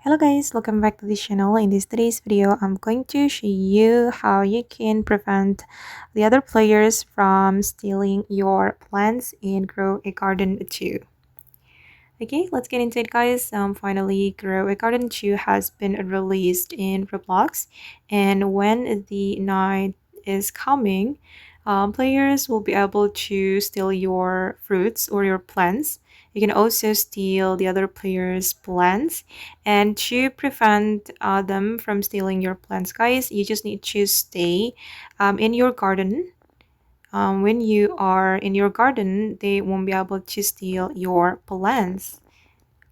Hello guys, welcome back to the channel. In today's video, I'm going to show you how you can prevent the other players from stealing your plants and grow a garden too. Okay, let's get into it guys. Finally, Grow a Garden 2 has been released in Roblox, and when the night is coming, players will be able to steal your fruits or your plants. You can also steal the other player's plants, and to prevent them from stealing your plants, guys, you just need to stay in your garden. When you are in your garden, they won't be able to steal your plants.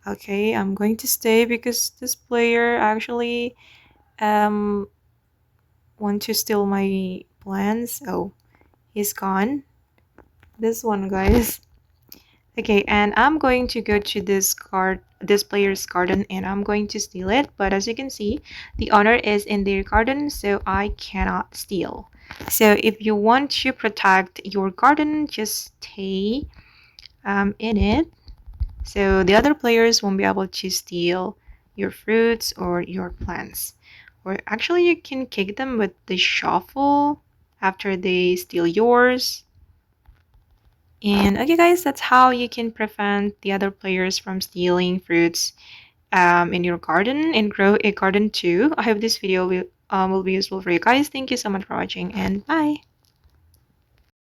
Okay, I'm going to stay because this player actually um want to steal my plants. Oh, he's gone. This one, guys. Okay, and I'm going to go to this player's garden and I'm going to steal it. But as you can see, the owner is in their garden, so I cannot steal. So if you want to protect your garden, just stay in it. So the other players won't be able to steal your fruits or your plants. Or actually, you can kick them with the shovel after they steal yours. And okay, guys, that's how you can prevent the other players from stealing fruits in your garden and grow a garden too. I hope this video will be useful for you guys. Thank you so much for watching and bye.